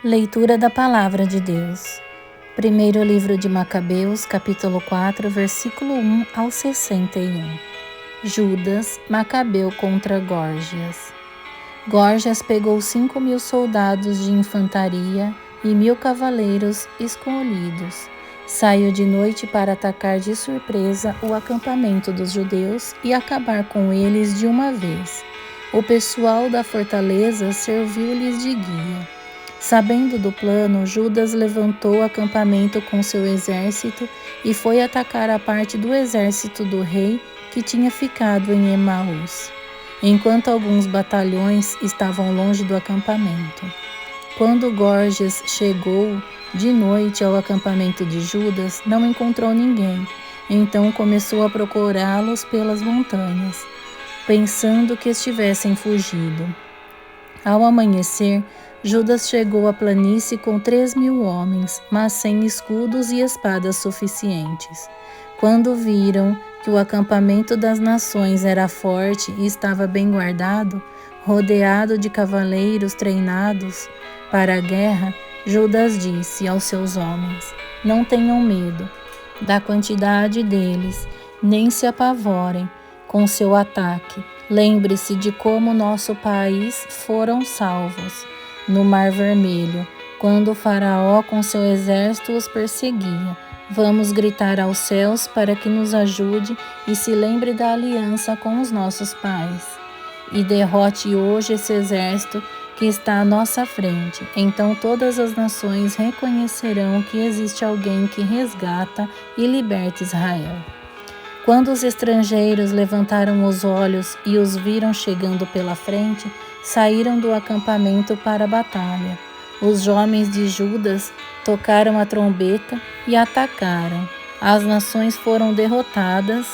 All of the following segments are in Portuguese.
Leitura da Palavra de Deus. Primeiro livro de Macabeus, capítulo 4, versículo 1 ao 61. Judas, Macabeu contra Górgias. Górgias pegou 5.000 soldados de infantaria e 1.000 cavaleiros escolhidos. Saiu de noite para atacar de surpresa o acampamento dos judeus e acabar com eles de uma vez. O pessoal da fortaleza serviu-lhes de guia. Sabendo do plano, Judas levantou o acampamento com seu exército e foi atacar a parte do exército do rei que tinha ficado em Emaús, enquanto alguns batalhões estavam longe do acampamento. Quando Górgias chegou de noite ao acampamento de Judas, não encontrou ninguém. Então começou a procurá-los pelas montanhas, pensando que estivessem fugido. Ao amanhecer, Judas chegou à planície com 3.000 homens, mas sem escudos e espadas suficientes. Quando viram que o acampamento das nações era forte e estava bem guardado, rodeado de cavaleiros treinados para a guerra, Judas disse aos seus homens: "Não tenham medo da quantidade deles, nem se apavorem com seu ataque. Lembre-se de como nosso país foram salvos no Mar Vermelho, quando o faraó com seu exército os perseguia. Vamos gritar aos céus para que nos ajude e se lembre da aliança com os nossos pais. E derrote hoje esse exército que está à nossa frente. Então todas as nações reconhecerão que existe alguém que resgata e liberta Israel." Quando os estrangeiros levantaram os olhos e os viram chegando pela frente, saíram do acampamento para a batalha. Os homens de Judas tocaram a trombeta e atacaram. As nações foram derrotadas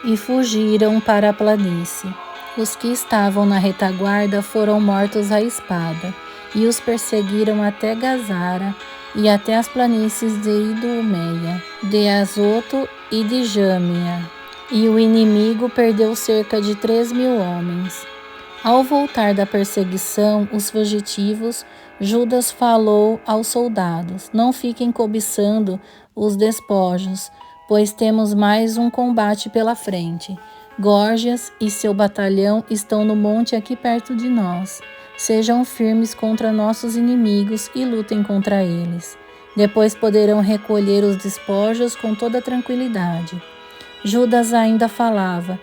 e fugiram para a planície. Os que estavam na retaguarda foram mortos à espada, e os perseguiram até Gazara e até as planícies de Idumeia, de Azoto e de Jâmia. E o inimigo perdeu cerca de 3.000 homens. Ao voltar da perseguição, os fugitivos, Judas falou aos soldados: "Não fiquem cobiçando os despojos, pois temos mais um combate pela frente. Górgias e seu batalhão estão no monte aqui perto de nós. Sejam firmes contra nossos inimigos e lutem contra eles. Depois poderão recolher os despojos com toda tranquilidade." Judas ainda falava,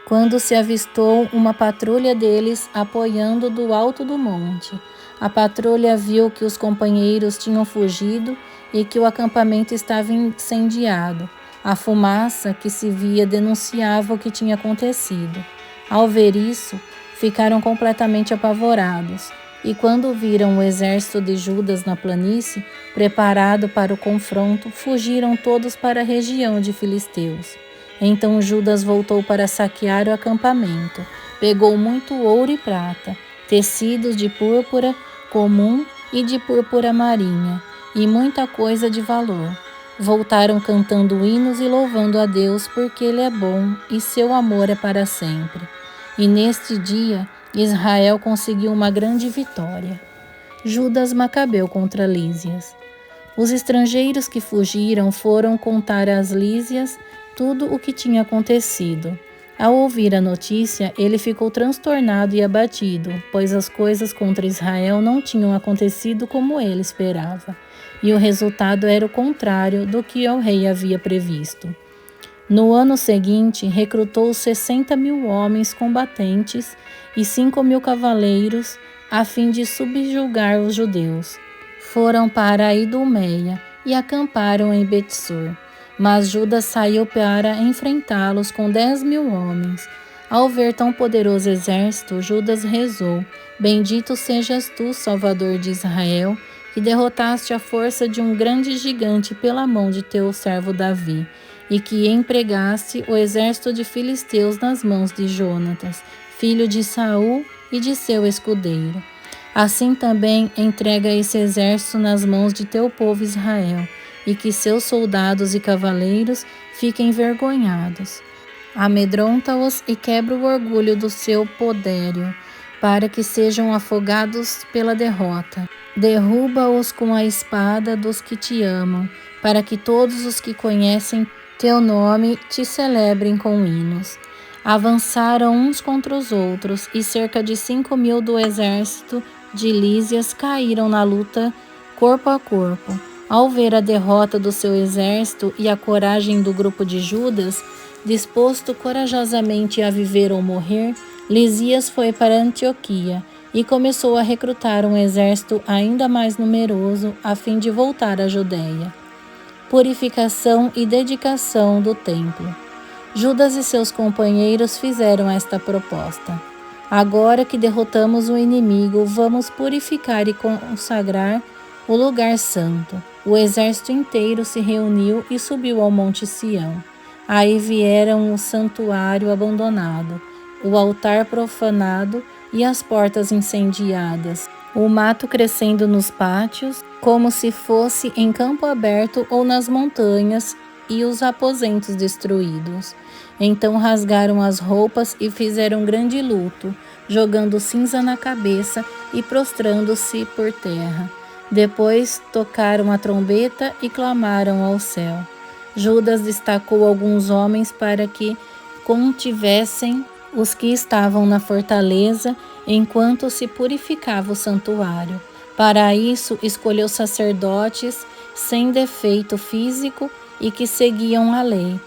quando se avistou uma patrulha deles apoiando do alto do monte. A patrulha viu que os companheiros tinham fugido e que o acampamento estava incendiado. A fumaça que se via denunciava o que tinha acontecido. Ao ver isso, ficaram completamente apavorados, e quando viram o exército de Judas na planície, preparado para o confronto, fugiram todos para a região de Filisteus. Então Judas voltou para saquear o acampamento. Pegou muito ouro e prata, tecidos de púrpura comum e de púrpura marinha, e muita coisa de valor. Voltaram cantando hinos e louvando a Deus, porque Ele é bom e seu amor é para sempre. E neste dia, Israel conseguiu uma grande vitória. Judas Macabeu contra Lísias. Os estrangeiros que fugiram foram contar às Lísias tudo o que tinha acontecido. Ao ouvir a notícia, ele ficou transtornado e abatido, pois as coisas contra Israel não tinham acontecido como ele esperava, e o resultado era o contrário do que o rei havia previsto. No ano seguinte, recrutou 60.000 homens combatentes e 5.000 cavaleiros, a fim de subjugar os judeus. Foram para a Idumeia e acamparam em Betsur. Mas Judas saiu para enfrentá-los com 10.000 homens. Ao ver tão poderoso exército, Judas rezou: "Bendito sejas tu, Salvador de Israel, que derrotaste a força de um grande gigante pela mão de teu servo Davi, e que empregaste o exército de filisteus nas mãos de Jonatas, filho de Saul, e de seu escudeiro. Assim também entrega esse exército nas mãos de teu povo Israel, e que seus soldados e cavaleiros fiquem envergonhados. Amedronta-os e quebra o orgulho do seu poderio, para que sejam afogados pela derrota. Derruba-os com a espada dos que te amam, para que todos os que conhecem teu nome te celebrem com hinos. Avançaram uns contra os outros, e cerca de 5.000 do exército de Lísias caíram na luta corpo a corpo. Ao ver a derrota do seu exército e a coragem do grupo de Judas, disposto corajosamente a viver ou morrer, Lísias foi para Antioquia e começou a recrutar um exército ainda mais numeroso a fim de voltar à Judéia. Purificação e dedicação do templo. Judas e seus companheiros fizeram esta proposta: agora que derrotamos o inimigo, vamos purificar e consagrar o lugar santo. O exército inteiro se reuniu e subiu ao Monte Sião. Aí vieram o santuário abandonado, o altar profanado e as portas incendiadas, o mato crescendo nos pátios, como se fosse em campo aberto ou nas montanhas, e os aposentos destruídos. Então rasgaram as roupas e fizeram grande luto, jogando cinza na cabeça e prostrando-se por terra. Depois tocaram a trombeta e clamaram ao céu. Judas destacou alguns homens para que contivessem os que estavam na fortaleza enquanto se purificava o santuário. Para isso, escolheu sacerdotes sem defeito físico e que seguiam a lei.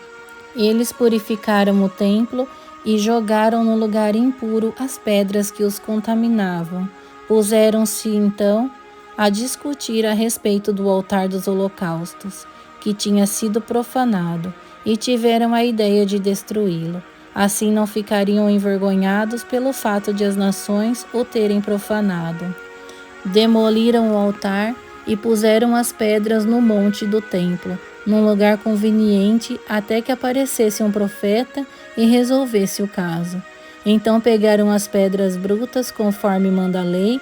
Eles purificaram o templo e jogaram no lugar impuro as pedras que os contaminavam. Puseram-se então a discutir a respeito do altar dos holocaustos, que tinha sido profanado, e tiveram a ideia de destruí-lo. Assim não ficariam envergonhados pelo fato de as nações o terem profanado. Demoliram o altar e puseram as pedras no monte do templo, num lugar conveniente, até que aparecesse um profeta e resolvesse o caso. Então pegaram as pedras brutas conforme manda a lei,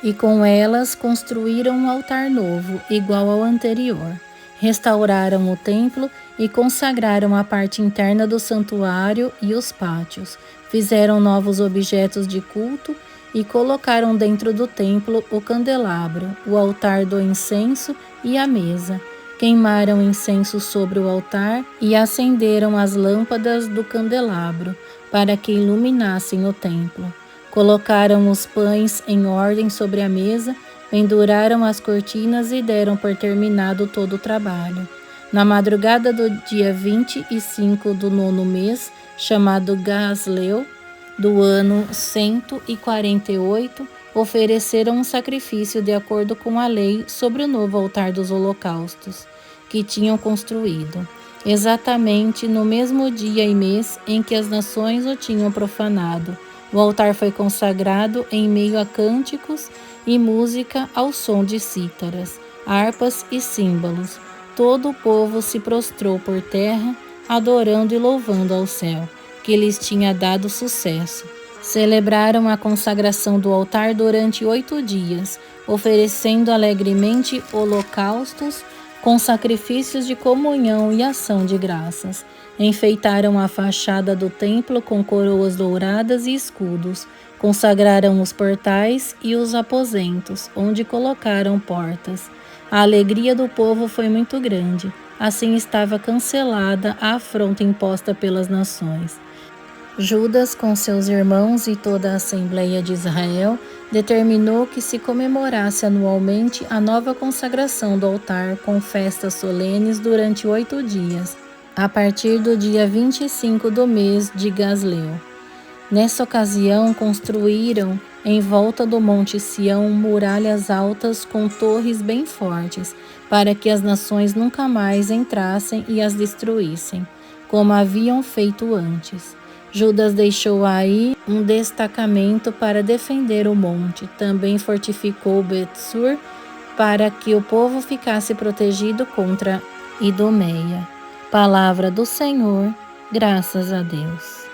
e com elas construíram um altar novo, igual ao anterior. Restauraram o templo e consagraram a parte interna do santuário e os pátios. Fizeram novos objetos de culto e colocaram dentro do templo o candelabro, o altar do incenso e a mesa. Queimaram incenso sobre o altar e acenderam as lâmpadas do candelabro para que iluminassem o templo. Colocaram os pães em ordem sobre a mesa, penduraram as cortinas e deram por terminado todo o trabalho. Na madrugada do dia 25 do 9º mês, chamado Gasleu, do ano 148, ofereceram um sacrifício de acordo com a lei sobre o novo altar dos holocaustos, que tinham construído, exatamente no mesmo dia e mês em que as nações o tinham profanado. O altar foi consagrado em meio a cânticos e música ao som de cítaras, harpas e símbolos. Todo o povo se prostrou por terra, adorando e louvando ao céu, que lhes tinha dado sucesso. Celebraram a consagração do altar durante 8 dias, oferecendo alegremente holocaustos com sacrifícios de comunhão e ação de graças. Enfeitaram a fachada do templo com coroas douradas e escudos. Consagraram os portais e os aposentos, onde colocaram portas. A alegria do povo foi muito grande. Assim estava cancelada a afronta imposta pelas nações. Judas, com seus irmãos e toda a Assembleia de Israel, determinou que se comemorasse anualmente a nova consagração do altar com festas solenes durante 8 dias, a partir do dia 25 do mês de Gasleu. Nessa ocasião, construíram em volta do Monte Sião muralhas altas com torres bem fortes, para que as nações nunca mais entrassem e as destruíssem, como haviam feito antes. Judas deixou aí um destacamento para defender o monte. Também fortificou Bet-sur para que o povo ficasse protegido contra Idumeia. Palavra do Senhor, graças a Deus.